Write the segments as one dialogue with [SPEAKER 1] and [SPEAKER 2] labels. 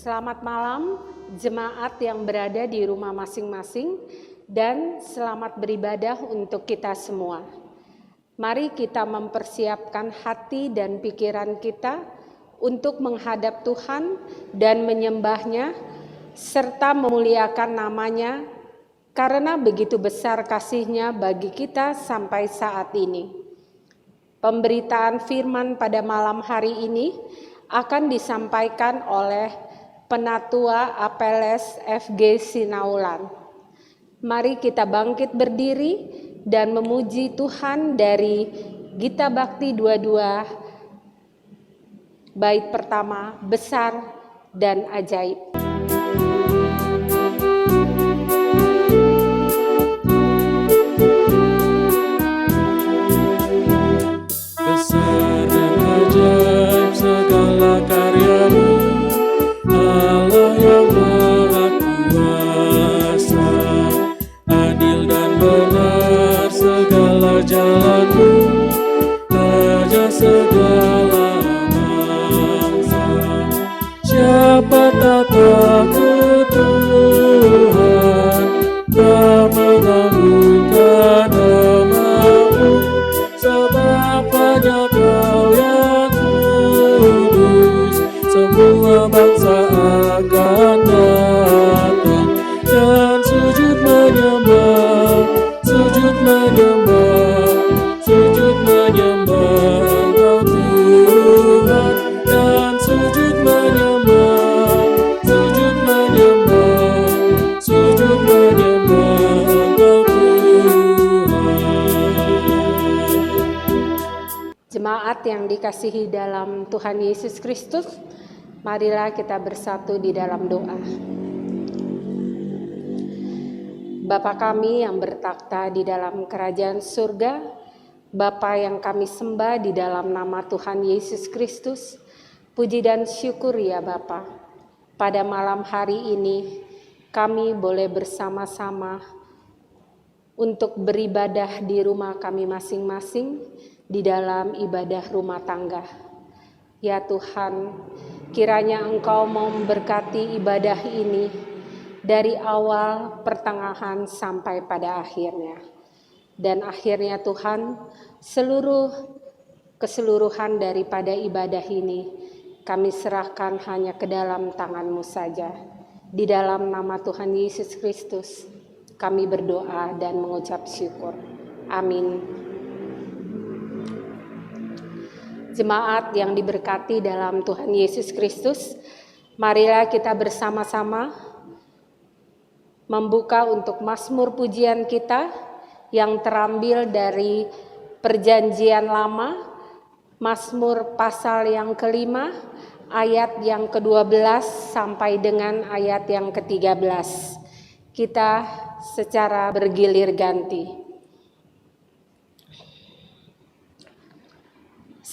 [SPEAKER 1] Selamat malam jemaat yang berada di rumah masing-masing dan selamat beribadah untuk kita semua. Mari kita mempersiapkan hati dan pikiran kita untuk menghadap Tuhan dan menyembah-Nya serta memuliakan nama-Nya karena begitu besar kasih-Nya bagi kita sampai saat ini. Pemberitaan firman pada malam hari ini akan disampaikan oleh Penatua Apeles FG Sinaulan. Mari kita bangkit berdiri dan memuji Tuhan dari Gita Bakti 22 bait pertama, Besar dan Ajaib.
[SPEAKER 2] Besar dan ajaib segala karya-Mu, Allah yang Maha Kuasa. Adil dan benar segala jalan-Mu, Raja segala bangsa. Siapa tak takut Tuhan, tak mengagungkan nama-Mu, sebab hanya Kau yang kudus. Semua bangsa akan datang dan sujud menyembah, sujud menyembah, sujud menyembah Engkau Tuhan, dan sujud menyembah, sujud menyembah, sujud menyembah Engkau Tuhan.
[SPEAKER 1] Jemaat yang dikasihi dalam Tuhan Yesus Kristus, marilah kita bersatu di dalam doa. Bapa kami yang bertakhta di dalam kerajaan surga, Bapa yang kami sembah di dalam nama Tuhan Yesus Kristus, puji dan syukur ya Bapa. Pada malam hari ini kami boleh bersama-sama untuk beribadah di rumah kami masing-masing di dalam ibadah rumah tangga. Ya Tuhan, kiranya Engkau mau memberkati ibadah ini dari awal, pertengahan, sampai pada akhirnya. Dan akhirnya Tuhan, keseluruhan daripada ibadah ini kami serahkan hanya ke dalam tangan-Mu saja. Di dalam nama Tuhan Yesus Kristus kami berdoa dan mengucap syukur. Amin. Jemaat yang diberkati dalam Tuhan Yesus Kristus, marilah kita bersama-sama membuka untuk mazmur pujian kita yang terambil dari Perjanjian Lama, Mazmur pasal yang ke-5, ayat yang ke-12 sampai dengan ayat yang ke-13. Kita secara bergilir ganti.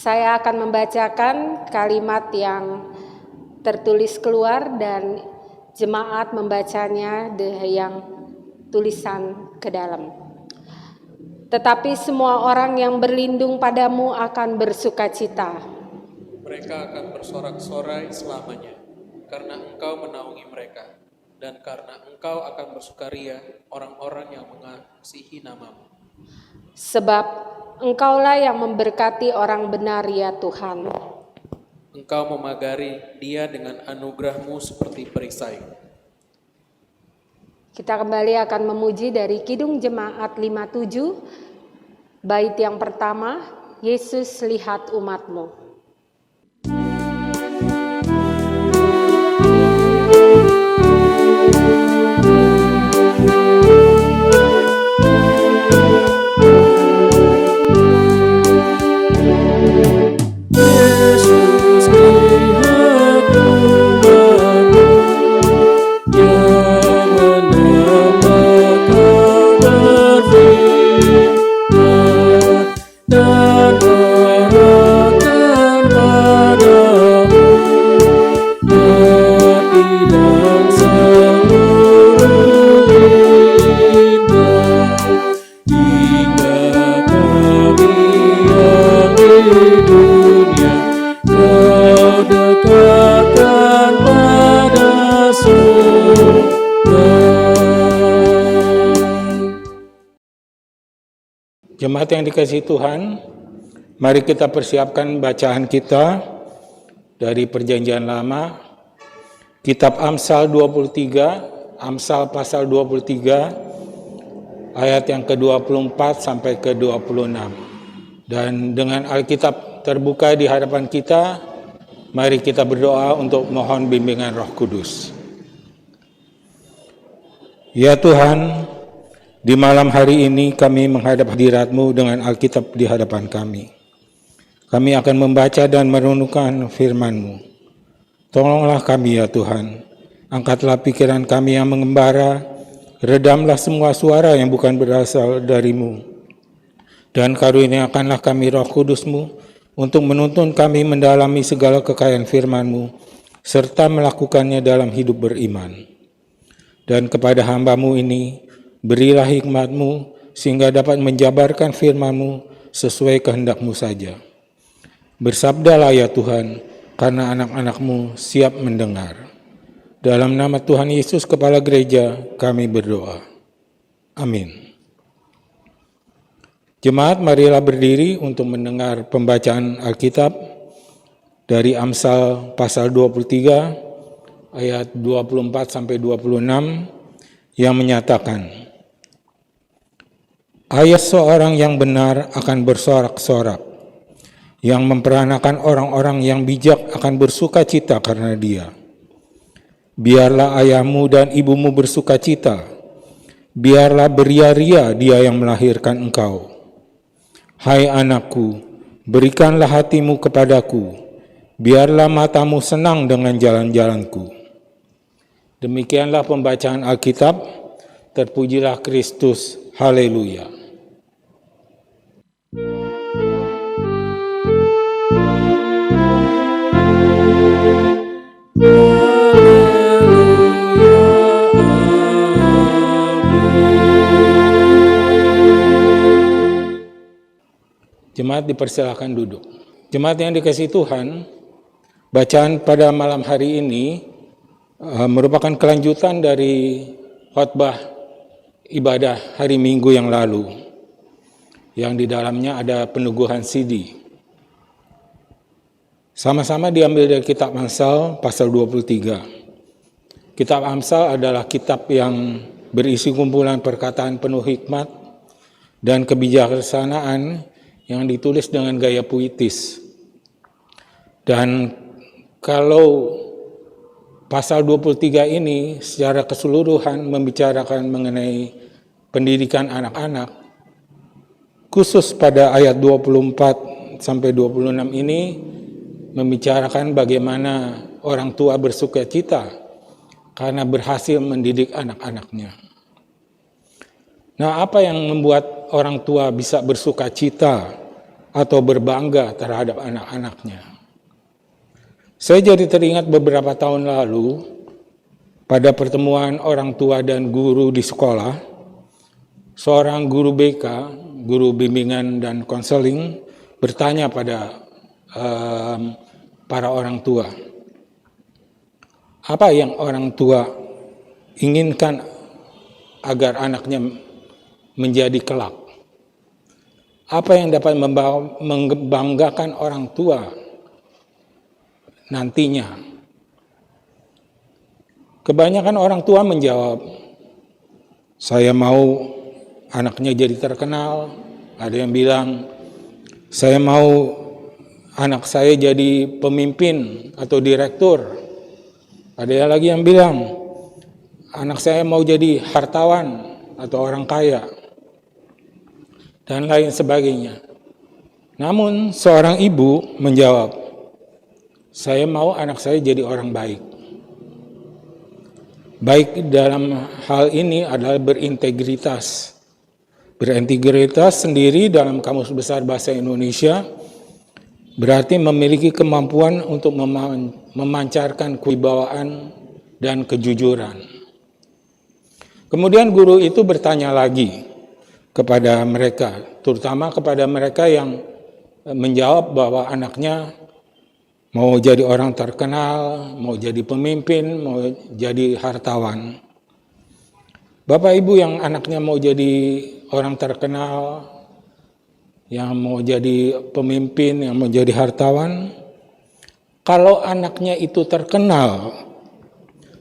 [SPEAKER 1] Saya akan membacakan kalimat yang tertulis keluar dan jemaat membacanya yang tulisan ke dalam. Tetapi semua orang yang berlindung padamu akan bersukacita.
[SPEAKER 2] Mereka akan bersorak-sorai selamanya, karena Engkau menaungi mereka, dan karena Engkau akan bersukaria orang-orang yang mengasihi nama-Mu.
[SPEAKER 1] Sebab Engkaulah yang memberkati orang benar ya Tuhan.
[SPEAKER 2] Engkau memagari dia dengan anugerah-Mu seperti perisai.
[SPEAKER 1] Kita kembali akan memuji dari Kidung Jemaat 57, bait yang pertama, Yesus lihat umat-Mu.
[SPEAKER 2] Dunia kau dekatkan pada
[SPEAKER 3] Jemaat yang dikasihi Tuhan, mari kita persiapkan bacaan kita dari Perjanjian Lama, Kitab Amsal 23, Amsal pasal 23, ayat yang ke-24 sampai ke-26. Dan dengan Alkitab terbuka di hadapan kita, mari kita berdoa untuk mohon bimbingan Roh Kudus. Ya Tuhan, di malam hari ini kami menghadap hadirat-Mu dengan Alkitab di hadapan kami. Kami akan membaca dan merenungkan firman-Mu. Tolonglah kami ya Tuhan, angkatlah pikiran kami yang mengembara, redamlah semua suara yang bukan berasal dari-Mu. Dan karuniakanlah kami Roh Kudus-Mu untuk menuntun kami mendalami segala kekayaan firman-Mu, serta melakukannya dalam hidup beriman. Dan kepada hamba-Mu ini, berilah hikmat-Mu sehingga dapat menjabarkan firman-Mu sesuai kehendak-Mu saja. Bersabdalah ya Tuhan, karena anak-anak-Mu siap mendengar. Dalam nama Tuhan Yesus Kepala Gereja, kami berdoa. Amin. Jemaat, marilah berdiri untuk mendengar pembacaan Alkitab dari Amsal pasal 23, ayat 24 sampai 26, yang menyatakan, ayat seorang yang benar akan bersorak-sorak, yang memperanakan orang-orang yang bijak akan bersuka cita karena dia. Biarlah ayahmu dan ibumu bersuka cita, biarlah beria-ria dia yang melahirkan engkau. Hai anakku, berikanlah hatimu kepadaku, biarlah matamu senang dengan jalan-jalanku. Demikianlah pembacaan Alkitab, terpujilah Kristus, haleluya. Jemaat dipersilakan duduk. Jemaat yang dikasihi Tuhan, bacaan pada malam hari ini merupakan kelanjutan dari khotbah ibadah hari Minggu yang lalu, yang di dalamnya ada peneguhan sidi. Sama-sama diambil dari kitab Amsal pasal 23. Kitab Amsal adalah kitab yang berisi kumpulan perkataan penuh hikmat dan kebijaksanaan yang ditulis dengan gaya puitis. Dan kalau pasal 23 ini secara keseluruhan membicarakan mengenai pendidikan anak-anak, khusus pada ayat 24 sampai 26 ini membicarakan bagaimana orang tua bersuka cita karena berhasil mendidik anak-anaknya. Nah, apa yang membuat orang tua bisa bersuka cita atau berbangga terhadap anak-anaknya? Saya jadi teringat beberapa tahun lalu pada pertemuan orang tua dan guru di sekolah, seorang guru BK, guru bimbingan dan konseling, bertanya pada para orang tua, apa yang orang tua inginkan agar anaknya menjadi kelak? Apa yang dapat membanggakan orang tua nantinya? Kebanyakan orang tua menjawab, saya mau anaknya jadi terkenal. Ada yang bilang, saya mau anak saya jadi pemimpin atau direktur. Ada lagi yang bilang, anak saya mau jadi hartawan atau orang kaya, dan lain sebagainya. Namun seorang ibu menjawab, saya mau anak saya jadi orang baik. Baik dalam hal ini adalah berintegritas. Berintegritas sendiri dalam Kamus Besar Bahasa Indonesia berarti memiliki kemampuan untuk memancarkan kewibawaan dan kejujuran. Kemudian guru itu bertanya lagi kepada mereka, terutama kepada mereka yang menjawab bahwa anaknya mau jadi orang terkenal, mau jadi pemimpin, mau jadi hartawan. Bapak Ibu yang anaknya mau jadi orang terkenal yang mau jadi pemimpin, yang mau jadi hartawan, kalau anaknya itu terkenal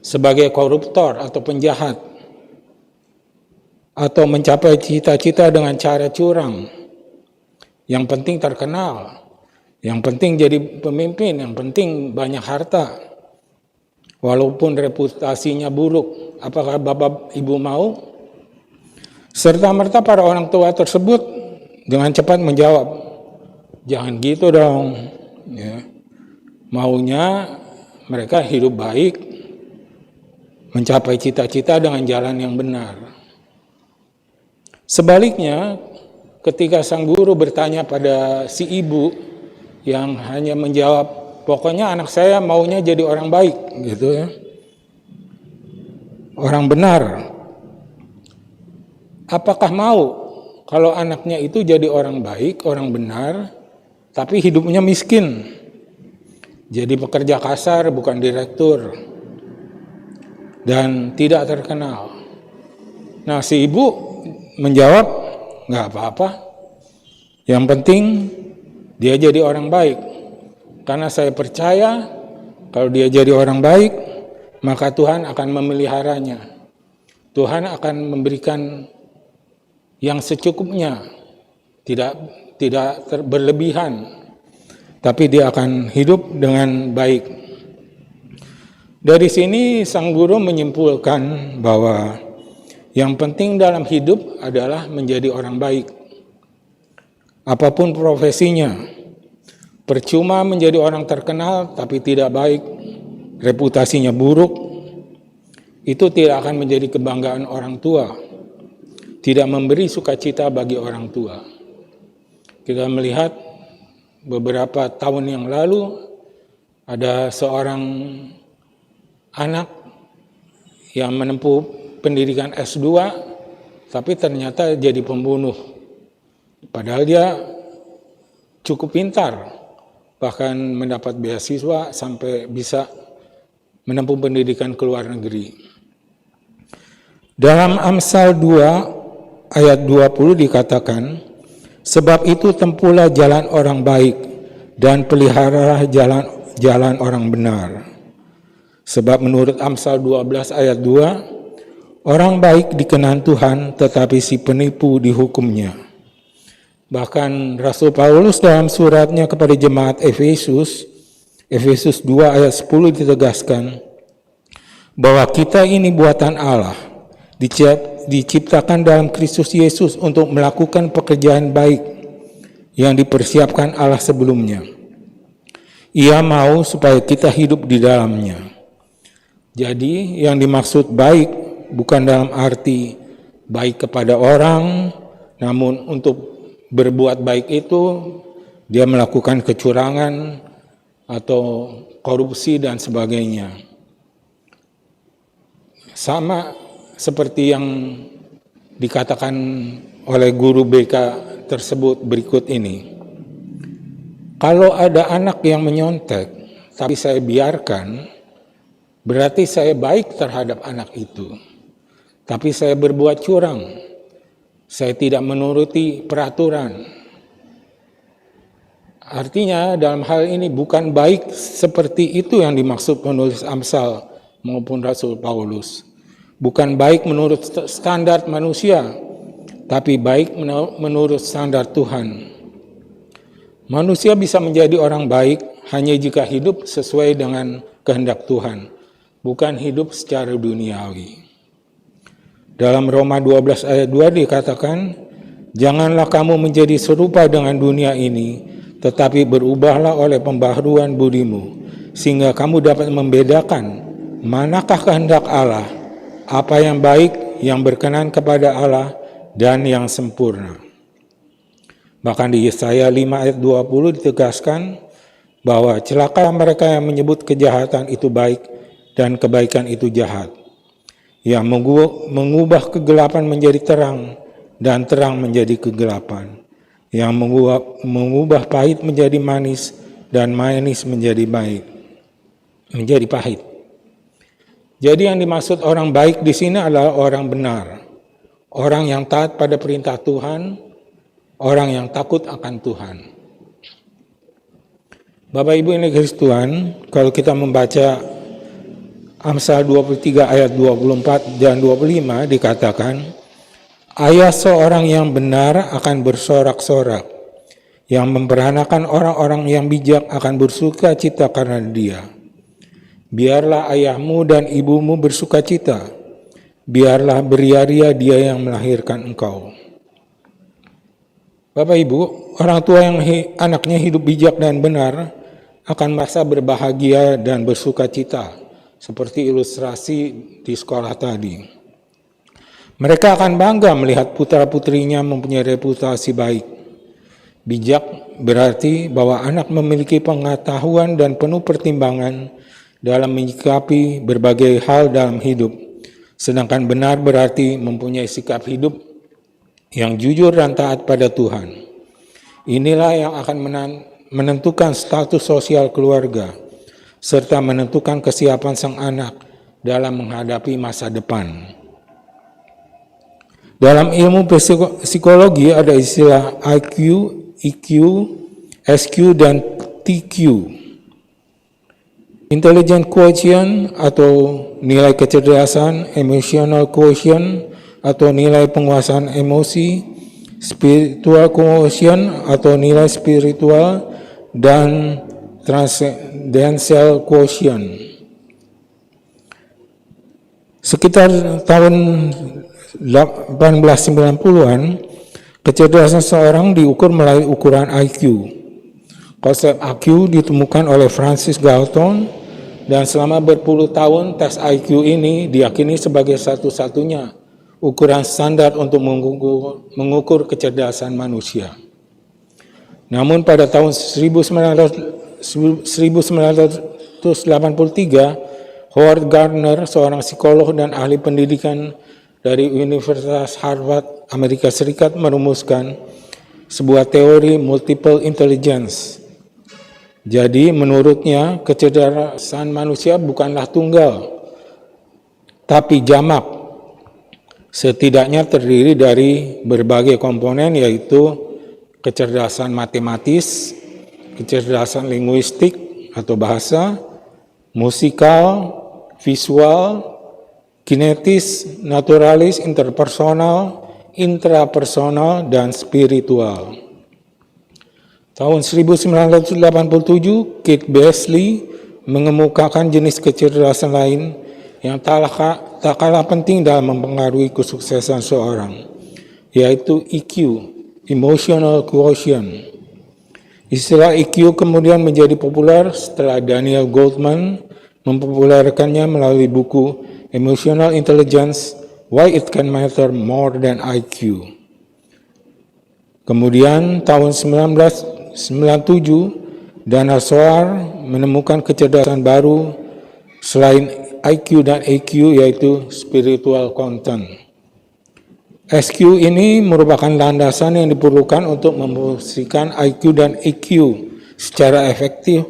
[SPEAKER 3] sebagai koruptor atau penjahat, atau mencapai cita-cita dengan cara curang, yang penting terkenal, yang penting jadi pemimpin, yang penting banyak harta, walaupun reputasinya buruk, apakah Bapak Ibu mau? Serta-merta para orang tua tersebut dengan cepat menjawab, jangan gitu dong. Ya. Maunya mereka hidup baik, mencapai cita-cita dengan jalan yang benar. Sebaliknya, ketika sang guru bertanya pada si ibu yang hanya menjawab, pokoknya anak saya maunya jadi orang baik, gitu ya, orang benar. Apakah mau kalau anaknya itu jadi orang baik, orang benar, tapi hidupnya miskin, jadi pekerja kasar, bukan direktur, dan tidak terkenal? Nah, si ibu menjawab, nggak apa-apa, yang penting dia jadi orang baik, karena saya percaya kalau dia jadi orang baik, maka Tuhan akan memeliharanya. Tuhan akan memberikan yang secukupnya, tidak berlebihan, tapi dia akan hidup dengan baik. Dari sini sang guru menyimpulkan bahwa yang penting dalam hidup adalah menjadi orang baik. Apapun profesinya, percuma menjadi orang terkenal tapi tidak baik, reputasinya buruk, itu tidak akan menjadi kebanggaan orang tua, tidak memberi sukacita bagi orang tua. Kita melihat beberapa tahun yang lalu ada seorang anak yang menempuh pendidikan S2 tapi ternyata jadi pembunuh. Padahal dia cukup pintar, bahkan mendapat beasiswa sampai bisa menempuh pendidikan ke luar negeri. Dalam Amsal 2 ayat 20 dikatakan, sebab itu tempuhlah jalan orang baik dan peliharalah jalan orang benar. Sebab menurut Amsal 12 ayat 2, orang baik dikenan Tuhan tetapi si penipu dihukumnya. Bahkan Rasul Paulus dalam suratnya kepada jemaat Efesus 2 ayat 10 ditegaskan bahwa kita ini buatan Allah, diciptakan dalam Kristus Yesus untuk melakukan pekerjaan baik yang dipersiapkan Allah sebelumnya. Ia mau supaya kita hidup di dalamnya. Jadi yang dimaksud baik bukan dalam arti baik kepada orang, namun untuk berbuat baik itu dia melakukan kecurangan atau korupsi dan sebagainya. Sama seperti yang dikatakan oleh guru BK tersebut berikut ini. Kalau ada anak yang menyontek, tapi saya biarkan, berarti saya baik terhadap anak itu. Tapi saya berbuat curang, saya tidak menuruti peraturan. Artinya dalam hal ini bukan baik seperti itu yang dimaksud penulis Amsal maupun Rasul Paulus. Bukan baik menurut standar manusia, tapi baik menurut standar Tuhan. Manusia bisa menjadi orang baik hanya jika hidup sesuai dengan kehendak Tuhan, bukan hidup secara duniawi. Dalam Roma 12 ayat 2 dikatakan, janganlah kamu menjadi serupa dengan dunia ini, tetapi berubahlah oleh pembaharuan budimu, sehingga kamu dapat membedakan manakah kehendak Allah, apa yang baik, yang berkenan kepada Allah, dan yang sempurna. Bahkan di Yesaya 5 ayat 20 ditegaskan bahwa celaka mereka yang menyebut kejahatan itu baik dan kebaikan itu jahat, yang mengubah kegelapan menjadi terang dan terang menjadi kegelapan, yang mengubah pahit menjadi manis dan manis menjadi pahit. Jadi yang dimaksud orang baik di sini adalah orang benar, orang yang taat pada perintah Tuhan, orang yang takut akan Tuhan. Bapak Ibu yang dikasihi Tuhan, kalau kita membaca Amsal 23 ayat 24 dan 25 dikatakan, ayah seorang yang benar akan bersorak-sorak, yang memperanakan orang-orang yang bijak akan bersuka cita karena dia. Biarlah ayahmu dan ibumu bersuka cita, biarlah beria-ria dia yang melahirkan engkau. Bapak Ibu, orang tua yang anaknya hidup bijak dan benar akan merasa berbahagia dan bersuka cita, seperti ilustrasi di sekolah tadi. Mereka akan bangga melihat putra-putrinya mempunyai reputasi baik. Bijak berarti bahwa anak memiliki pengetahuan dan penuh pertimbangan dalam menyikapi berbagai hal dalam hidup. Sedangkan benar berarti mempunyai sikap hidup yang jujur dan taat pada Tuhan. Inilah yang akan menentukan status sosial keluarga, serta menentukan kesiapan sang anak dalam menghadapi masa depan. Dalam ilmu psikologi ada istilah IQ, EQ, SQ, dan TQ. Intelligent quotient atau nilai kecerdasan, emotional quotient atau nilai penguasaan emosi, spiritual quotient atau nilai spiritual, dan transcendental quotient. Sekitar tahun 1890-an, kecerdasan seorang diukur melalui ukuran IQ. Konsep IQ ditemukan oleh Francis Galton, dan selama berpuluh tahun tes IQ ini diyakini sebagai satu-satunya ukuran standar untuk mengukur kecerdasan manusia. Namun pada tahun 1983, Howard Gardner, seorang psikolog dan ahli pendidikan dari Universitas Harvard, Amerika Serikat, merumuskan sebuah teori multiple intelligence. Jadi menurutnya kecerdasan manusia bukanlah tunggal, tapi jamak. Setidaknya terdiri dari berbagai komponen, yaitu kecerdasan matematis, kecerdasan linguistik atau bahasa, musikal, visual, kinetis, naturalis, interpersonal, intrapersonal, dan spiritual. Tahun 1987, Kate Beasley mengemukakan jenis kecerdasan lain yang tak kalah penting dalam mempengaruhi kesuksesan seorang, yaitu EQ, Emotional Quotient. Istilah EQ kemudian menjadi populer setelah Daniel Goleman mempopulerkannya melalui buku Emotional Intelligence, Why It Can Matter More Than IQ. Kemudian tahun 1997, Dana Soar menemukan kecerdasan baru selain IQ dan EQ, yaitu Spiritual Content. SQ ini merupakan landasan yang diperlukan untuk memfungsikan IQ dan EQ secara efektif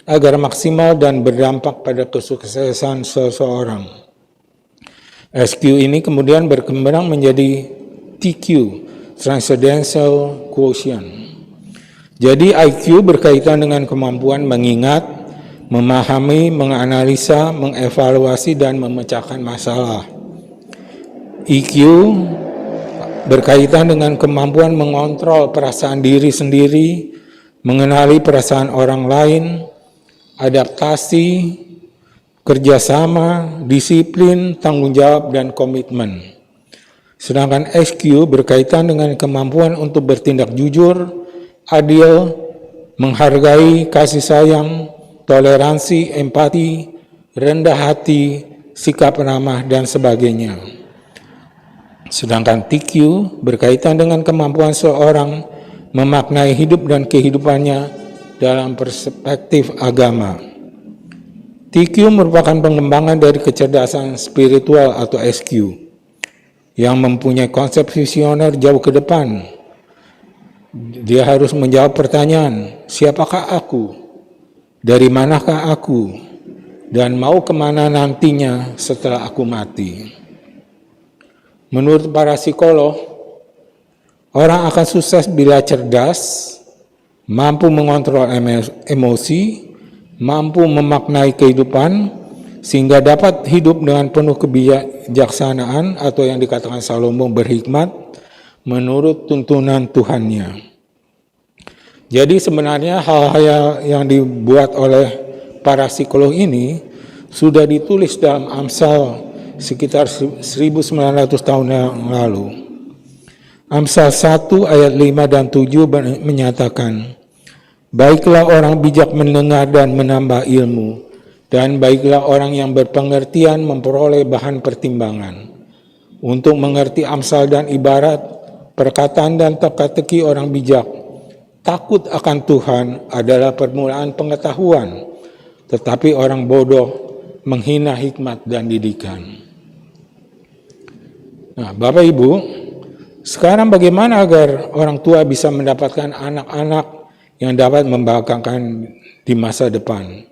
[SPEAKER 3] agar maksimal dan berdampak pada kesuksesan seseorang. SQ ini kemudian berkembang menjadi TQ, Transcendental Quotient. Jadi IQ berkaitan dengan kemampuan mengingat, memahami, menganalisa, mengevaluasi, dan memecahkan masalah. EQ berkaitan dengan kemampuan mengontrol perasaan diri sendiri, mengenali perasaan orang lain, adaptasi, kerjasama, disiplin, tanggung jawab, dan komitmen. Sedangkan SQ berkaitan dengan kemampuan untuk bertindak jujur, adil, menghargai, kasih sayang, toleransi, empati, rendah hati, sikap ramah, dan sebagainya. Sedangkan TQ berkaitan dengan kemampuan seorang memaknai hidup dan kehidupannya dalam perspektif agama. TQ merupakan pengembangan dari kecerdasan spiritual atau SQ yang mempunyai konsep visioner jauh ke depan. Dia harus menjawab pertanyaan, siapakah aku? Dari manakah aku? Dan mau kemana nantinya setelah aku mati? Menurut para psikolog, Orang akan sukses bila cerdas, mampu mengontrol emosi, mampu memaknai kehidupan, sehingga dapat hidup dengan penuh kebijaksanaan atau yang dikatakan Salomo berhikmat menurut tuntunan Tuhannya. Jadi sebenarnya hal-hal yang dibuat oleh para psikolog ini sudah ditulis dalam Amsal sekitar 1900 tahun yang lalu. Amsal 1 ayat 5 dan 7 menyatakan, baiklah orang bijak mendengar dan menambah ilmu, dan baiklah orang yang berpengertian memperoleh bahan pertimbangan. Untuk mengerti amsal dan ibarat, perkataan dan teka-teki orang bijak, takut akan Tuhan adalah permulaan pengetahuan, tetapi orang bodoh menghina hikmat dan didikan. Nah, Bapak Ibu, sekarang bagaimana agar orang tua bisa mendapatkan anak-anak yang dapat membanggakan di masa depan?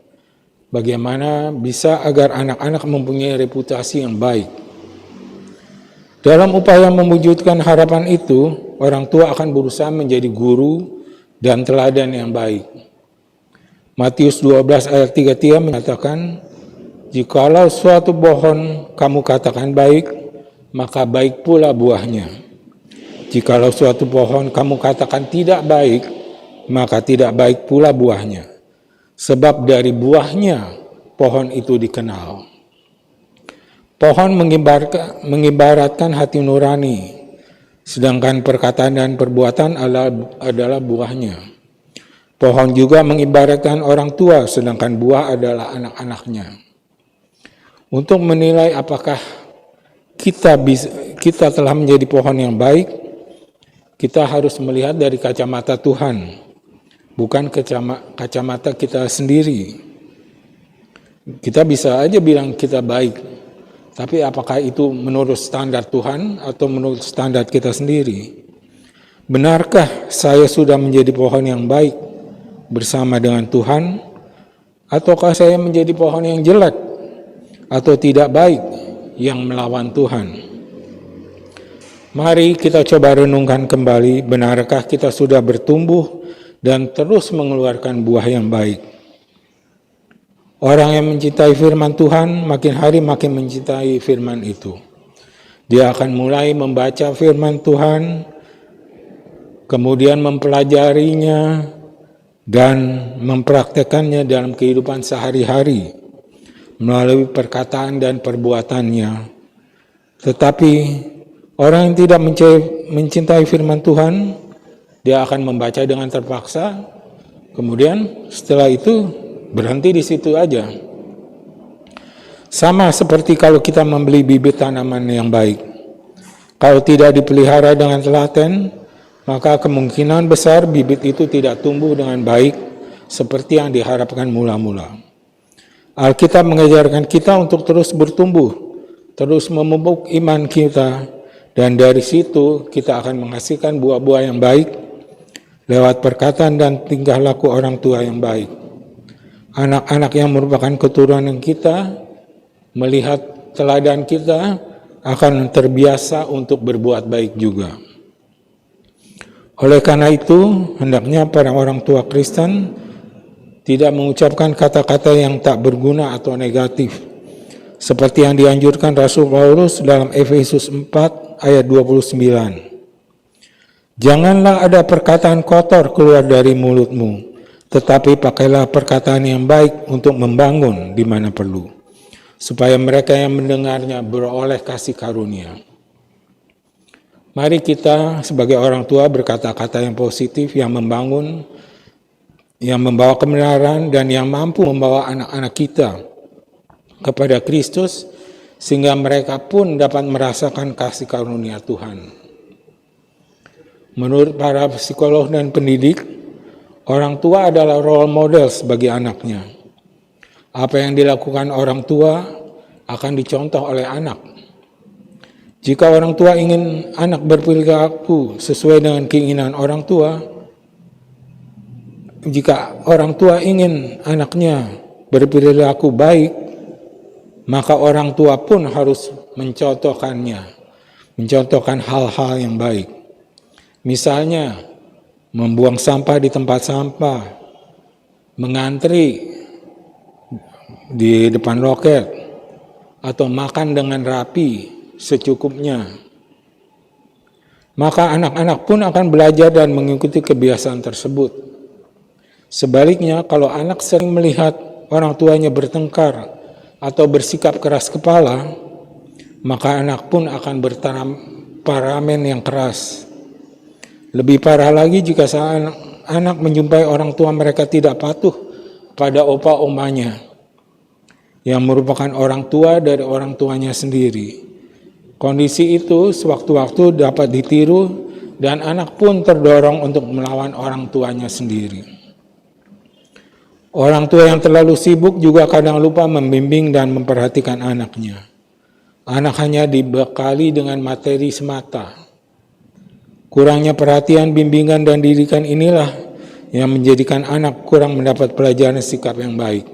[SPEAKER 3] Bagaimana bisa agar anak-anak mempunyai reputasi yang baik? Dalam upaya mewujudkan harapan itu, orang tua akan berusaha menjadi guru dan teladan yang baik. Matius 12 ayat 33 menyatakan, jikalau suatu pohon kamu katakan baik, maka baik pula buahnya. Jikalau suatu pohon kamu katakan tidak baik, maka tidak baik pula buahnya. Sebab dari buahnya pohon itu dikenal. Pohon mengibaratkan hati nurani, sedangkan perkataan dan perbuatan adalah buahnya. Pohon juga mengibaratkan orang tua, sedangkan buah adalah anak-anaknya. Untuk menilai apakah kita telah menjadi pohon yang baik, kita harus melihat dari kacamata Tuhan, bukan kacamata kita sendiri. Kita bisa aja bilang kita baik, tapi apakah itu menurut standar Tuhan atau menurut standar kita sendiri? Benarkah saya sudah menjadi pohon yang baik bersama dengan Tuhan? Ataukah saya menjadi pohon yang jelek atau tidak baik yang melawan Tuhan? Mari kita coba renungkan kembali, benarkah kita sudah bertumbuh dan terus mengeluarkan buah yang baik? Orang yang mencintai firman Tuhan makin hari makin mencintai firman itu. Dia akan mulai membaca firman Tuhan, kemudian mempelajarinya dan mempraktekannya dalam kehidupan sehari-hari melalui perkataan dan perbuatannya. Tetapi orang yang tidak mencintai firman Tuhan, dia akan membaca dengan terpaksa, kemudian setelah itu berhenti di situ aja. Sama seperti kalau kita membeli bibit tanaman yang baik. Kalau tidak dipelihara dengan telaten, maka kemungkinan besar bibit itu tidak tumbuh dengan baik seperti yang diharapkan mula-mula. Alkitab mengajarkan kita untuk terus bertumbuh, terus memupuk iman kita, dan dari situ kita akan menghasilkan buah-buah yang baik lewat perkataan dan tingkah laku orang tua yang baik. Anak-anak yang merupakan keturunan kita, melihat teladan kita, akan terbiasa untuk berbuat baik juga. Oleh karena itu, hendaknya para orang tua Kristen tidak mengucapkan kata-kata yang tak berguna atau negatif, seperti yang dianjurkan Rasul Paulus dalam Efesus 4 ayat 29. Janganlah ada perkataan kotor keluar dari mulutmu, tetapi pakailah perkataan yang baik untuk membangun di mana perlu, supaya mereka yang mendengarnya beroleh kasih karunia. Mari kita sebagai orang tua berkata-kata yang positif, yang membangun, yang membawa kebenaran, dan yang mampu membawa anak-anak kita kepada Kristus, sehingga mereka pun dapat merasakan kasih karunia Tuhan. Menurut para psikolog dan pendidik, orang tua adalah role model bagi anaknya. Apa yang dilakukan orang tua akan dicontoh oleh anak. Jika orang tua ingin anak berperilaku sesuai dengan keinginan orang tua, jika orang tua ingin anaknya berperilaku baik, maka orang tua pun harus mencontohkannya, mencontohkan hal-hal yang baik. Misalnya, membuang sampah di tempat sampah, mengantri di depan loket, atau makan dengan rapi secukupnya. Maka anak-anak pun akan belajar dan mengikuti kebiasaan tersebut. Sebaliknya, kalau anak sering melihat orang tuanya bertengkar atau bersikap keras kepala, maka anak pun akan bertemperamen yang keras. Lebih parah lagi jika anak menjumpai orang tua mereka tidak patuh pada opa-omanya, yang merupakan orang tua dari orang tuanya sendiri. Kondisi itu sewaktu-waktu dapat ditiru dan anak pun terdorong untuk melawan orang tuanya sendiri. Orang tua yang terlalu sibuk juga kadang lupa membimbing dan memperhatikan anaknya. Anak hanya dibekali dengan materi semata. Kurangnya perhatian, bimbingan, dan didikan inilah yang menjadikan anak kurang mendapat pelajaran sikap yang baik.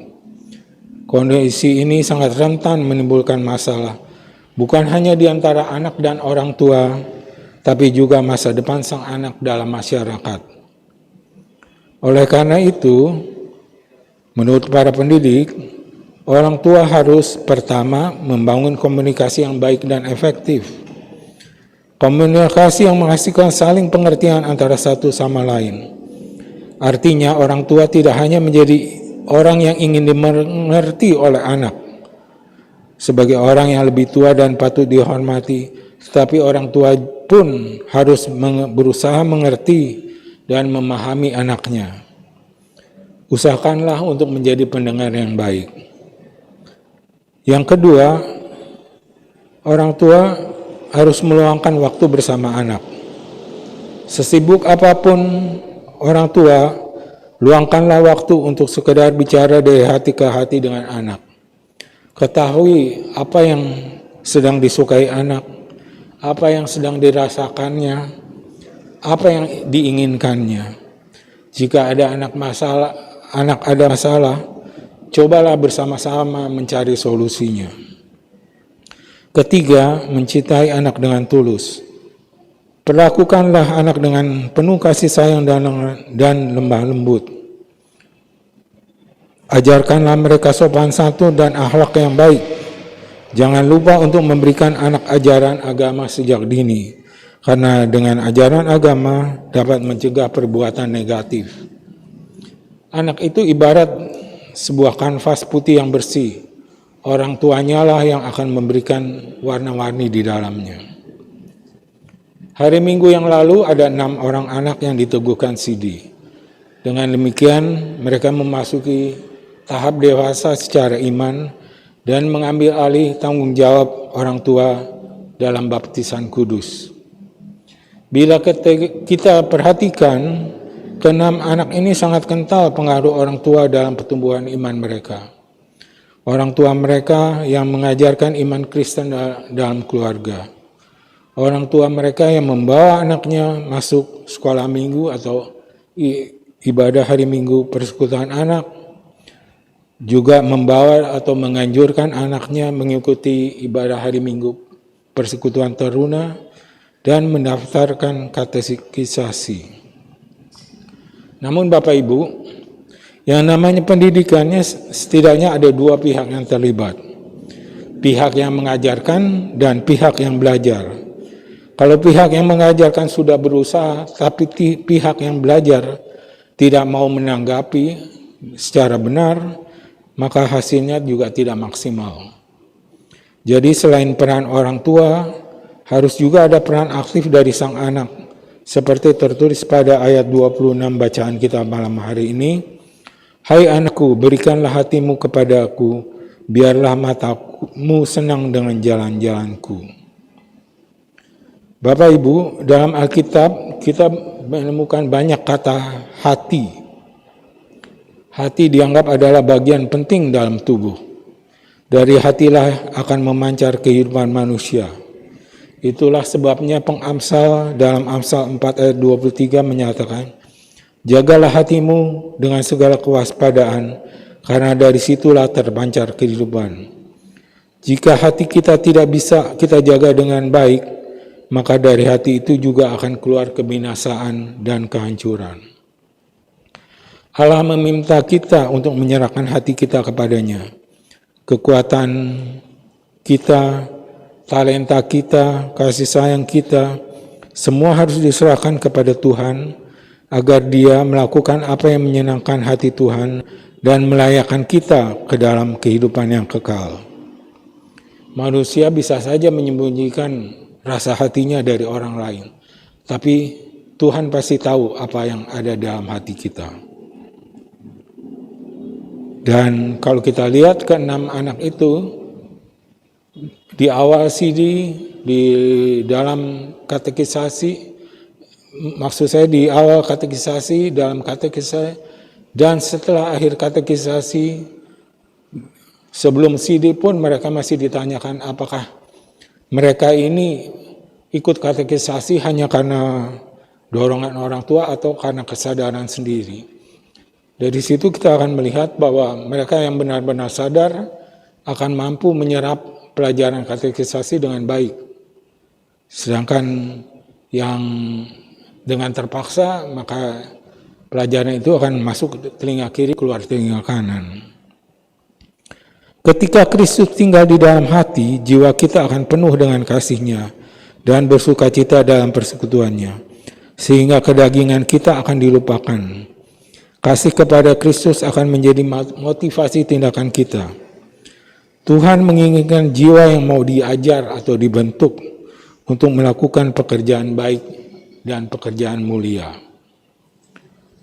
[SPEAKER 3] Kondisi ini sangat rentan menimbulkan masalah, bukan hanya di antara anak dan orang tua, tapi juga masa depan sang anak dalam masyarakat. Oleh karena itu, menurut para pendidik, orang tua harus pertama membangun komunikasi yang baik dan efektif. Komunikasi yang menghasilkan saling pengertian antara satu sama lain. Artinya orang tua tidak hanya menjadi orang yang ingin dimengerti oleh anak sebagai orang yang lebih tua dan patut dihormati, tetapi orang tua pun harus berusaha mengerti dan memahami anaknya. Usahakanlah untuk menjadi pendengar yang baik. Yang kedua, orang tua harus meluangkan waktu bersama anak. Sesibuk apapun orang tua, luangkanlah waktu untuk sekedar bicara dari hati ke hati dengan anak. Ketahui apa yang sedang disukai anak, apa yang sedang dirasakannya, apa yang diinginkannya. Jika ada anak ada masalah, cobalah bersama-sama mencari solusinya. Ketiga, mencintai anak dengan tulus. Perlakukanlah anak dengan penuh kasih sayang dan lemah lembut. Ajarkanlah mereka sopan santun dan akhlak yang baik. Jangan lupa untuk memberikan anak ajaran agama sejak dini, karena dengan ajaran agama dapat mencegah perbuatan negatif. Anak itu ibarat sebuah kanvas putih yang bersih. Orang tuanya lah yang akan memberikan warna-warni di dalamnya. Hari Minggu yang lalu ada 6 orang anak yang diteguhkan CD. Dengan demikian mereka memasuki tahap dewasa secara iman dan mengambil alih tanggung jawab orang tua dalam baptisan kudus. Bila kita perhatikan, ke-6 anak ini sangat kental pengaruh orang tua dalam pertumbuhan iman mereka. Orang tua mereka yang mengajarkan iman Kristen dalam keluarga. Orang tua mereka yang membawa anaknya masuk sekolah minggu atau ibadah hari Minggu persekutuan anak, juga membawa atau menganjurkan anaknya mengikuti ibadah hari Minggu persekutuan teruna dan mendaftarkan katekisasi. Namun Bapak Ibu, yang namanya pendidikannya setidaknya ada 2 pihak yang terlibat. Pihak yang mengajarkan dan pihak yang belajar. Kalau pihak yang mengajarkan sudah berusaha, tapi pihak yang belajar tidak mau menanggapi secara benar, maka hasilnya juga tidak maksimal. Jadi selain peran orang tua, harus juga ada peran aktif dari sang anak. Seperti tertulis pada ayat 26 bacaan kita malam hari ini, "Hai anakku, berikanlah hatimu kepadaku, biarlah matamu senang dengan jalan-jalanku." Bapak Ibu, dalam Alkitab kita menemukan banyak kata hati. Hati dianggap adalah bagian penting dalam tubuh. Dari hatilah akan memancar kehidupan manusia. Itulah sebabnya pengamsal dalam Amsal 4 ayat 23 menyatakan, "Jagalah hatimu dengan segala kewaspadaan, karena dari situlah terpancar kehidupan." Jika hati kita tidak bisa kita jaga dengan baik, maka dari hati itu juga akan keluar kebinasaan dan kehancuran. Allah meminta kita untuk menyerahkan hati kita kepadanya. Kekuatan kita, talenta kita, kasih sayang kita, semua harus diserahkan kepada Tuhan agar Dia melakukan apa yang menyenangkan hati Tuhan dan melayakkan kita ke dalam kehidupan yang kekal. Manusia bisa saja menyembunyikan rasa hatinya dari orang lain, tapi Tuhan pasti tahu apa yang ada dalam hati kita. Dan kalau kita lihat ke-6 anak itu, di awal CD, di dalam katekisasi, maksud saya di awal katekisasi, dalam katekisasi, dan setelah akhir katekisasi, sebelum CD pun mereka masih ditanyakan apakah mereka ini ikut katekisasi hanya karena dorongan orang tua atau karena kesadaran sendiri. Dari situ kita akan melihat bahwa mereka yang benar-benar sadar akan mampu menyerap pelajaran katekisasi dengan baik. Sedangkan yang dengan terpaksa, maka pelajaran itu akan masuk telinga kiri, keluar telinga kanan. Ketika Kristus tinggal di dalam hati, jiwa kita akan penuh dengan kasih-Nya dan bersukacita dalam persekutuannya, sehingga kedagingan kita akan dilupakan. Kasih kepada Kristus akan menjadi motivasi tindakan kita. Tuhan menginginkan jiwa yang mau diajar atau dibentuk untuk melakukan pekerjaan baik dan pekerjaan mulia.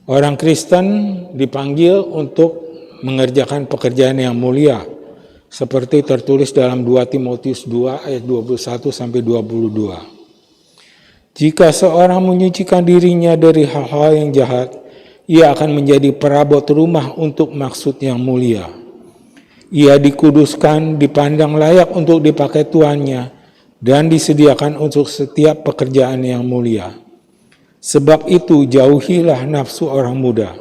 [SPEAKER 3] Orang Kristen dipanggil untuk mengerjakan pekerjaan yang mulia, seperti tertulis dalam 2 Timotius 2 ayat 21-22. Jika seorang menyucikan dirinya dari hal-hal yang jahat, ia akan menjadi perabot rumah untuk maksud yang mulia. Ia dikuduskan, dipandang layak untuk dipakai tuannya, dan disediakan untuk setiap pekerjaan yang mulia. Sebab itu jauhilah nafsu orang muda,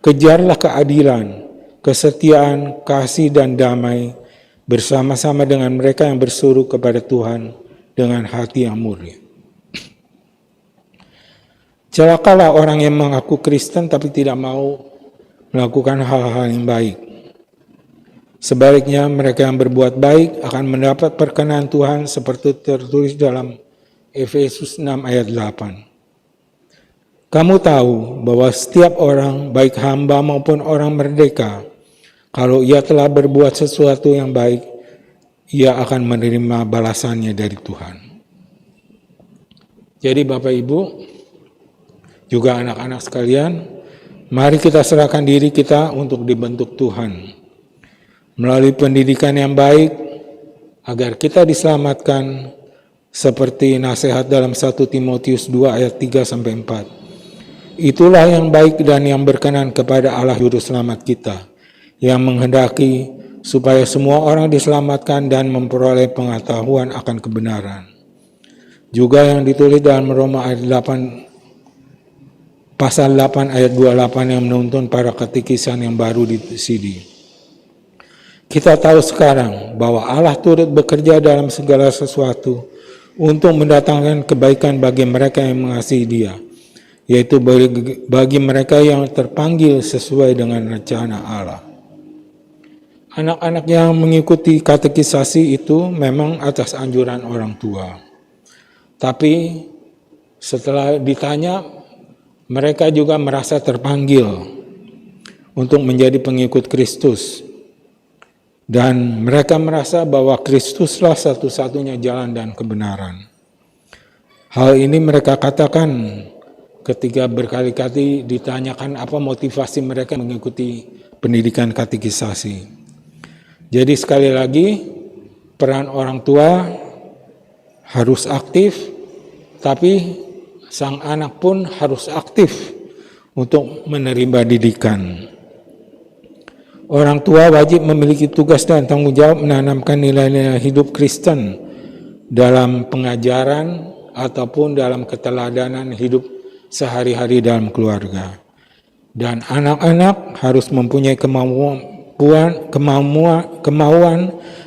[SPEAKER 3] kejarlah keadilan, kesetiaan, kasih dan damai, bersama-sama dengan mereka yang berseru kepada Tuhan dengan hati yang murni. Celakalah orang yang mengaku Kristen tapi tidak mau melakukan hal-hal yang baik. Sebaliknya, mereka yang berbuat baik akan mendapat perkenan Tuhan seperti tertulis dalam Efesus 6 ayat 8. Kamu tahu bahwa setiap orang, baik hamba maupun orang merdeka, kalau ia telah berbuat sesuatu yang baik, ia akan menerima balasannya dari Tuhan. Jadi Bapak Ibu, juga anak-anak sekalian, mari kita serahkan diri kita untuk dibentuk Tuhan. Melalui pendidikan yang baik, agar kita diselamatkan seperti nasihat dalam 1 Timotius 2 ayat 3-4. Itulah yang baik dan yang berkenan kepada Allah Juru Selamat kita, yang menghendaki supaya semua orang diselamatkan dan memperoleh pengetahuan akan kebenaran. Juga yang ditulis dalam Roma ayat 8, pasal 8 ayat 28 yang menuntun para katekisan yang baru di CD. Kita tahu sekarang bahwa Allah turut bekerja dalam segala sesuatu untuk mendatangkan kebaikan bagi mereka yang mengasihi Dia, yaitu bagi mereka yang terpanggil sesuai dengan rencana Allah. Anak-anak yang mengikuti katekisasi itu memang atas anjuran orang tua. Tapi setelah ditanya, mereka juga merasa terpanggil untuk menjadi pengikut Kristus. Dan mereka merasa bahwa Kristuslah satu-satunya jalan dan kebenaran. Hal ini mereka katakan ketika berkali-kali ditanyakan apa motivasi mereka mengikuti pendidikan katekisasi. Jadi sekali lagi, peran orang tua harus aktif, tapi sang anak pun harus aktif untuk menerima didikan. Orang tua wajib memiliki tugas dan tanggung jawab menanamkan nilai-nilai hidup Kristen dalam pengajaran ataupun dalam keteladanan hidup sehari-hari dalam keluarga. Dan anak-anak harus mempunyai kemauan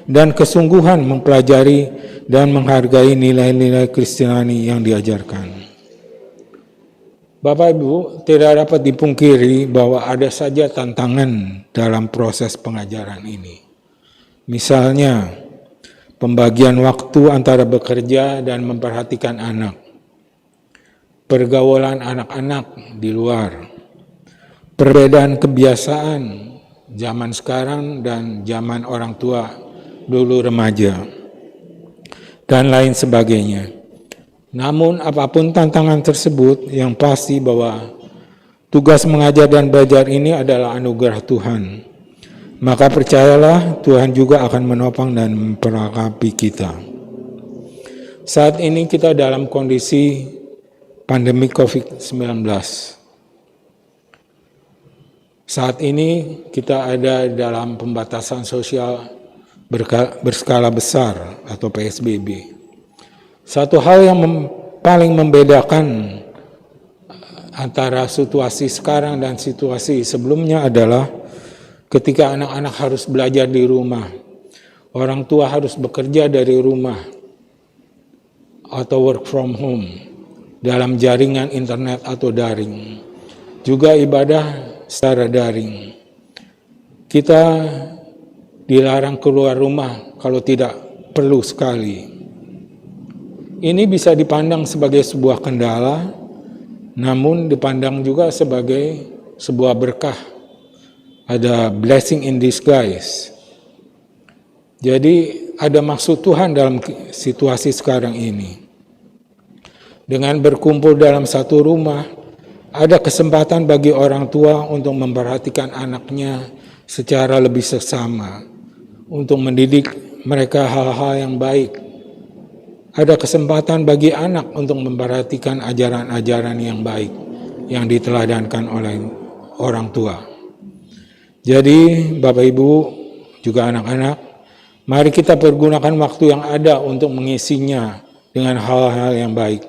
[SPEAKER 3] dan kesungguhan mempelajari dan menghargai nilai-nilai Kristiani yang diajarkan. Bapak Ibu, tidak dapat dipungkiri bahwa ada saja tantangan dalam proses pengajaran ini. Misalnya, pembagian waktu antara bekerja dan memperhatikan anak, pergaulan anak-anak di luar, perbedaan kebiasaan zaman sekarang dan zaman orang tua dulu remaja, dan lain sebagainya. Namun apapun tantangan tersebut, yang pasti bahwa tugas mengajar dan belajar ini adalah anugerah Tuhan. Maka percayalah, Tuhan juga akan menopang dan memperlengkapi kita. Saat ini kita dalam kondisi pandemi COVID-19. Saat ini kita ada dalam pembatasan sosial berskala besar atau PSBB. Satu hal yang paling membedakan antara situasi sekarang dan situasi sebelumnya adalah ketika anak-anak harus belajar di rumah, orang tua harus bekerja dari rumah atau work from home dalam jaringan internet atau daring, juga ibadah secara daring. Kita dilarang keluar rumah kalau tidak perlu sekali. Ini bisa dipandang sebagai sebuah kendala, namun dipandang juga sebagai sebuah berkah. Ada blessing in disguise. Jadi ada maksud Tuhan dalam situasi sekarang ini. Dengan berkumpul dalam satu rumah, ada kesempatan bagi orang tua untuk memperhatikan anaknya secara lebih seksama, untuk mendidik mereka hal-hal yang baik. Ada kesempatan bagi anak untuk memperhatikan ajaran-ajaran yang baik yang diteladankan oleh orang tua. Jadi Bapak Ibu juga anak-anak, mari kita pergunakan waktu yang ada untuk mengisinya dengan hal-hal yang baik.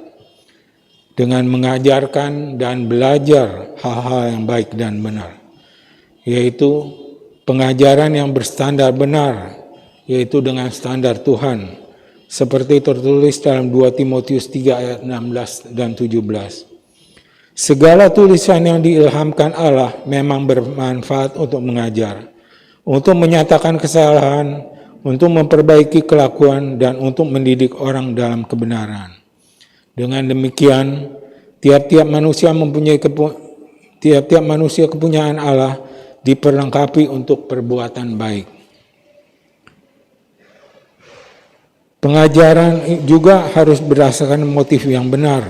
[SPEAKER 3] Dengan mengajarkan dan belajar hal-hal yang baik dan benar. Yaitu pengajaran yang berstandar benar, yaitu dengan standar Tuhan. Seperti tertulis dalam 2 Timotius 3 ayat 16 dan 17. Segala tulisan yang diilhamkan Allah memang bermanfaat untuk mengajar, untuk menyatakan kesalahan, untuk memperbaiki kelakuan, dan untuk mendidik orang dalam kebenaran. Dengan demikian, tiap-tiap manusia kepunyaan Allah diperlengkapi untuk perbuatan baik. Pengajaran juga harus berdasarkan motif yang benar,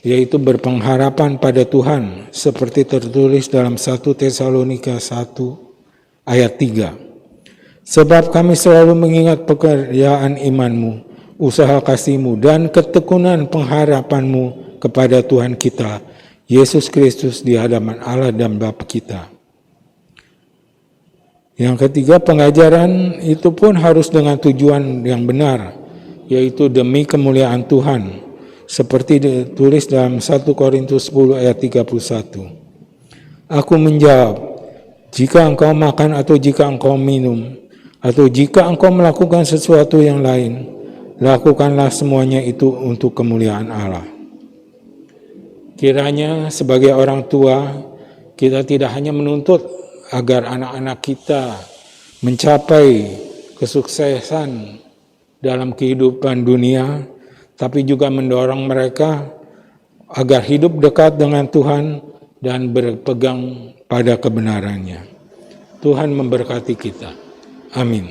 [SPEAKER 3] yaitu berpengharapan pada Tuhan, seperti tertulis dalam 1 Tesalonika 1 ayat 3. Sebab kami selalu mengingat pekerjaan imanmu, usaha kasihmu, dan ketekunan pengharapanmu kepada Tuhan kita, Yesus Kristus di hadapan Allah dan Bapa kita. Yang ketiga, pengajaran itu pun harus dengan tujuan yang benar, yaitu demi kemuliaan Tuhan, seperti ditulis dalam 1 Korintus 10 ayat 31. Aku menjawab, jika engkau makan atau jika engkau minum, atau jika engkau melakukan sesuatu yang lain, lakukanlah semuanya itu untuk kemuliaan Allah. Kiranya sebagai orang tua, kita tidak hanya menuntut agar anak-anak kita mencapai kesuksesan dalam kehidupan dunia, tapi juga mendorong mereka agar hidup dekat dengan Tuhan dan berpegang pada kebenarannya. Tuhan memberkati kita. Amin.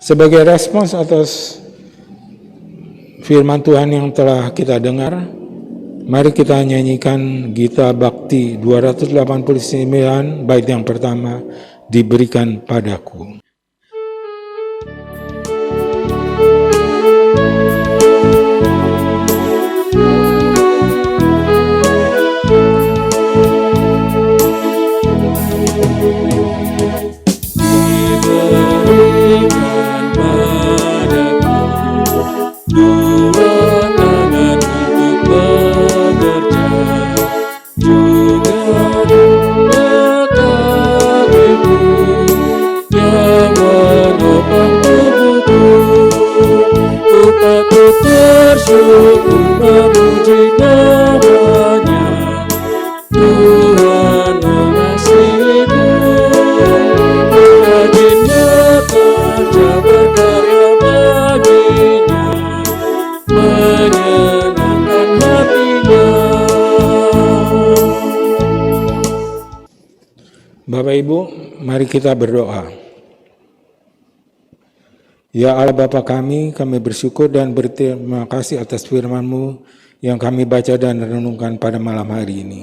[SPEAKER 3] Sebagai respons atas firman Tuhan yang telah kita dengar, mari kita nyanyikan Gita Bakti 289 bait yang pertama, Diberikan Padaku. Ibu, mari kita berdoa. Ya Allah Bapa kami bersyukur dan berterima kasih atas firman-Mu yang kami baca dan renungkan pada malam hari ini.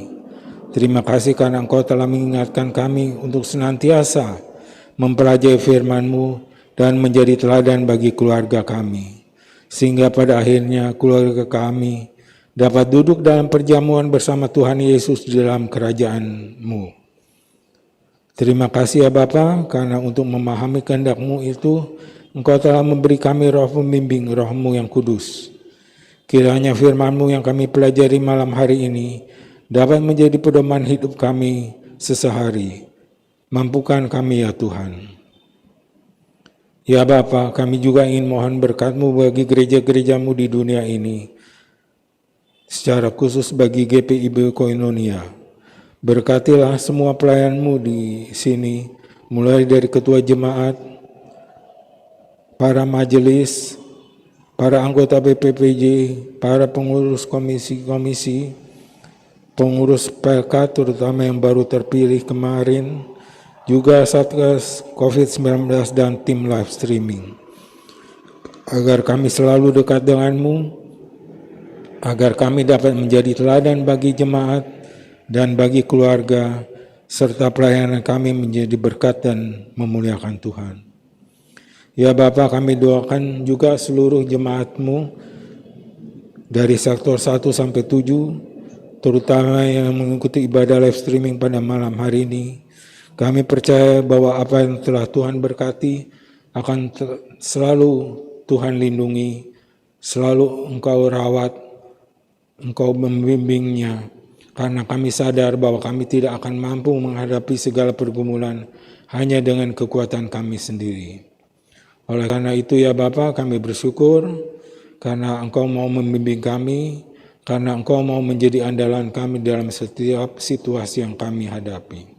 [SPEAKER 3] Terima kasih karena Engkau telah mengingatkan kami untuk senantiasa mempelajari firman-Mu dan menjadi teladan bagi keluarga kami. Sehingga pada akhirnya keluarga kami dapat duduk dalam perjamuan bersama Tuhan Yesus di dalam kerajaan-Mu. Terima kasih ya Bapa, karena untuk memahami kehendak-Mu itu, Engkau telah memberi kami roh pembimbing, roh-Mu yang kudus. Kiranya firman-Mu yang kami pelajari malam hari ini dapat menjadi pedoman hidup kami sesehari. Mampukan kami ya Tuhan. Ya Bapa, kami juga ingin mohon berkat-Mu bagi gereja-gereja-Mu di dunia ini, secara khusus bagi GPIB Koinonia. Berkatilah semua pelayan-Mu di sini, mulai dari ketua jemaat, para majelis, para anggota BPPJ, para pengurus komisi-komisi, pengurus PLK terutama yang baru terpilih kemarin, juga Satgas COVID-19 dan tim live streaming. Agar kami selalu dekat dengan-Mu, agar kami dapat menjadi teladan bagi jemaat dan bagi keluarga, serta pelayanan kami menjadi berkat dan memuliakan Tuhan. Ya Bapa, kami doakan juga seluruh jemaat-Mu dari sektor 1 sampai 7, terutama yang mengikuti ibadah live streaming pada malam hari ini. Kami percaya bahwa apa yang telah Tuhan berkati akan selalu Tuhan lindungi, selalu Engkau rawat, Engkau membimbingnya, karena kami sadar bahwa kami tidak akan mampu menghadapi segala pergumulan hanya dengan kekuatan kami sendiri. Oleh karena itu ya Bapa, kami bersyukur karena Engkau mau membimbing kami, karena Engkau mau menjadi andalan kami dalam setiap situasi yang kami hadapi.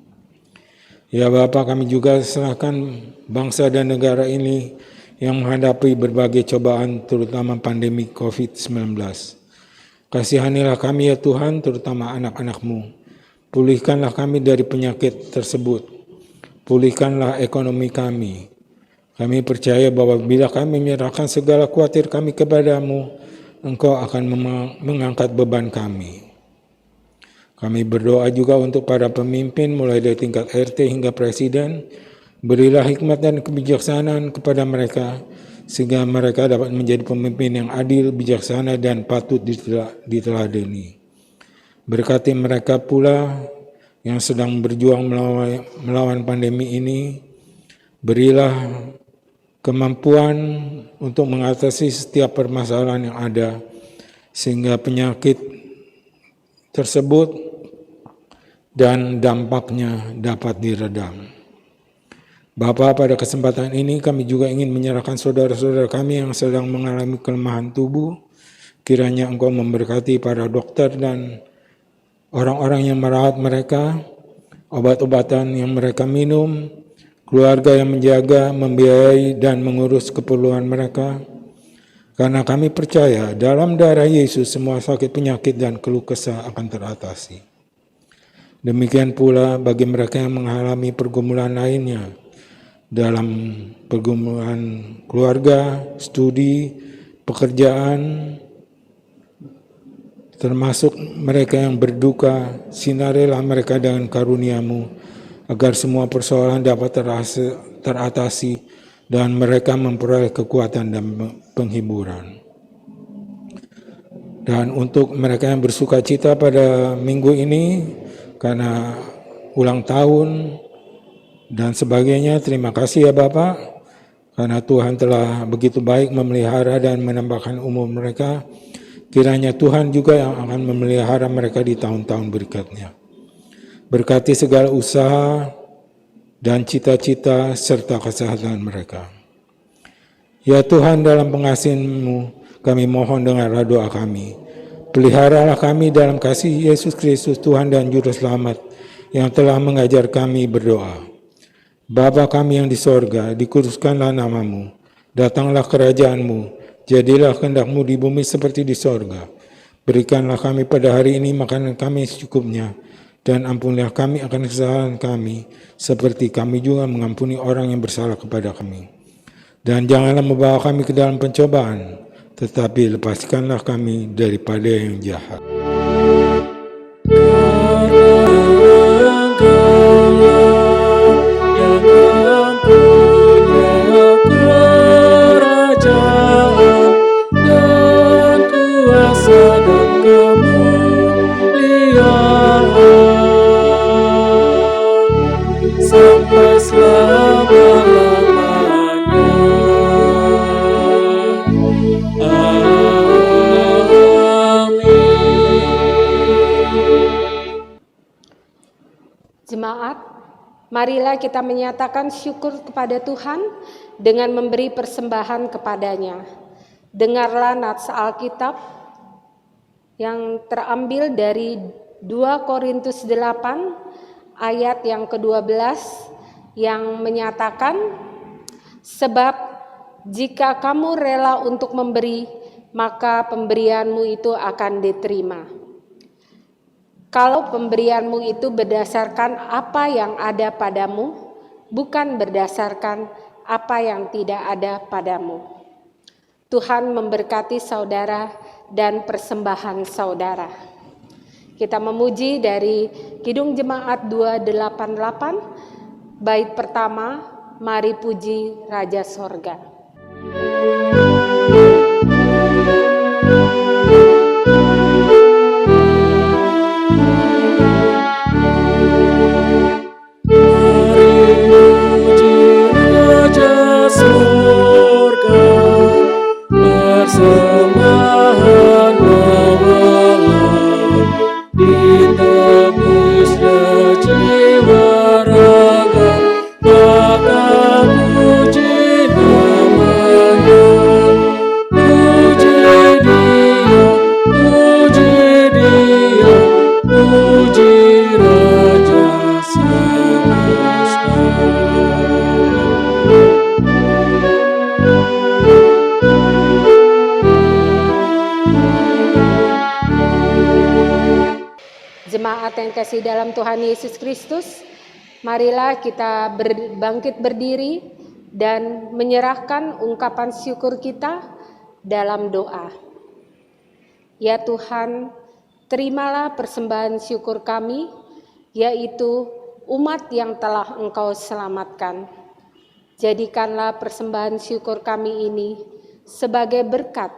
[SPEAKER 3] Ya Bapa, kami juga serahkan bangsa dan negara ini yang menghadapi berbagai cobaan, terutama pandemi COVID-19. Kasihanilah kami ya Tuhan, terutama anak-anak-Mu. Pulihkanlah kami dari penyakit tersebut. Pulihkanlah ekonomi kami. Kami percaya bahwa bila kami menyerahkan segala khawatir kami kepada-Mu, Engkau akan mengangkat beban kami. Kami berdoa juga untuk para pemimpin mulai dari tingkat RT hingga presiden. Berilah hikmat dan kebijaksanaan kepada mereka, sehingga mereka dapat menjadi pemimpin yang adil, bijaksana, dan patut diteladani. Berkati mereka pula yang sedang berjuang melawan pandemi ini. Berilah kemampuan untuk mengatasi setiap permasalahan yang ada, sehingga penyakit tersebut dan dampaknya dapat diredam. Bapa, pada kesempatan ini kami juga ingin menyerahkan saudara-saudara kami yang sedang mengalami kelemahan tubuh. Kiranya Engkau memberkati para dokter dan orang-orang yang merawat mereka, obat-obatan yang mereka minum, keluarga yang menjaga, membiayai, dan mengurus keperluan mereka. Karena kami percaya dalam darah Yesus semua sakit, penyakit, dan keluh kesah akan teratasi. Demikian pula bagi mereka yang mengalami pergumulan lainnya, dalam pergumulan keluarga, studi, pekerjaan, termasuk mereka yang berduka, sinarilah mereka dengan karunia-Mu, agar semua persoalan dapat teratasi dan mereka memperoleh kekuatan dan penghiburan. Dan untuk mereka yang bersuka cita pada minggu ini, karena ulang tahun dan sebagainya, terima kasih ya Bapak, karena Tuhan telah begitu baik memelihara dan menambahkan umur mereka. Kiranya Tuhan juga yang akan memelihara mereka di tahun-tahun berikutnya. Berkati segala usaha dan cita-cita serta kesehatan mereka. Ya Tuhan, dalam pengasihan-Mu kami mohon dengarlah doa kami. Peliharalah kami dalam kasih Yesus Kristus Tuhan dan Juru Selamat yang telah mengajar kami berdoa. Bapa kami yang di sorga, dikuduskanlah nama-Mu, datanglah kerajaan-Mu, jadilah kehendak-Mu di bumi seperti di sorga. Berikanlah kami pada hari ini makanan kami secukupnya, dan ampunilah kami akan kesalahan kami, seperti kami juga mengampuni orang yang bersalah kepada kami. Dan janganlah membawa kami ke dalam pencobaan, tetapi lepaskanlah kami daripada yang jahat.
[SPEAKER 1] Jemaat, marilah kita menyatakan syukur kepada Tuhan dengan memberi persembahan kepadanya. Dengarlah nats Alkitab yang terambil dari 2 Korintus 8 ayat yang ke-12 yang menyatakan, sebab jika kamu rela untuk memberi, maka pemberianmu itu akan diterima. Kalau pemberianmu itu berdasarkan apa yang ada padamu, bukan berdasarkan apa yang tidak ada padamu. Tuhan memberkati saudara dan persembahan saudara. Kita memuji dari Kidung Jemaat 288, bait pertama, Mari Puji Raja Sorga.
[SPEAKER 4] Persembahan mewalah ditebusnya jiwa raga, maka puji namanya. Puji Dia, puji Raja semesta.
[SPEAKER 1] Jemaat yang kasih dalam Tuhan Yesus Kristus, marilah kita bangkit berdiri dan menyerahkan ungkapan syukur kita dalam doa. Ya Tuhan, terimalah persembahan syukur kami, yaitu umat yang telah Engkau selamatkan. Jadikanlah persembahan syukur kami ini sebagai berkat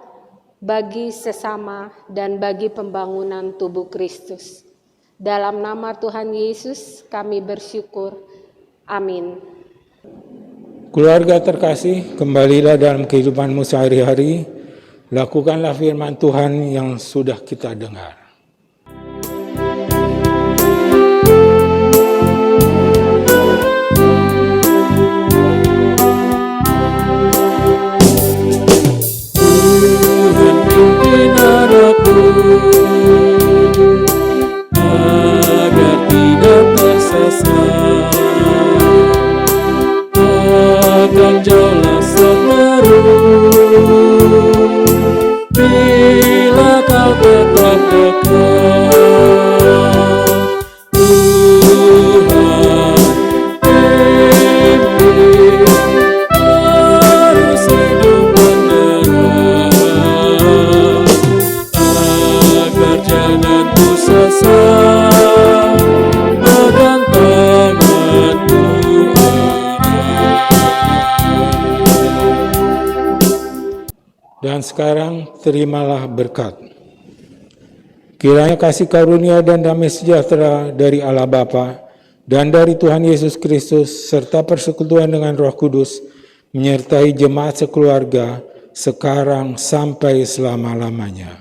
[SPEAKER 1] bagi sesama dan bagi pembangunan tubuh Kristus. Dalam nama Tuhan Yesus kami bersyukur. Amin.
[SPEAKER 3] Keluarga terkasih, kembalilah dalam kehidupanmu sehari-hari. Lakukanlah firman Tuhan yang sudah kita dengar.
[SPEAKER 4] Tuhan pimpin anakku agar tidak tersesat, akan jauhlah semeru bila kau tetap dekat. Tuhan pimpin arus hidup menerang, agar jangan ku sesat, pegang tanganku
[SPEAKER 3] Dan sekarang terimalah berkat. Kiranya kasih karunia dan damai sejahtera dari Allah Bapa dan dari Tuhan Yesus Kristus serta persekutuan dengan Roh Kudus menyertai jemaat sekeluarga sekarang sampai selama-lamanya.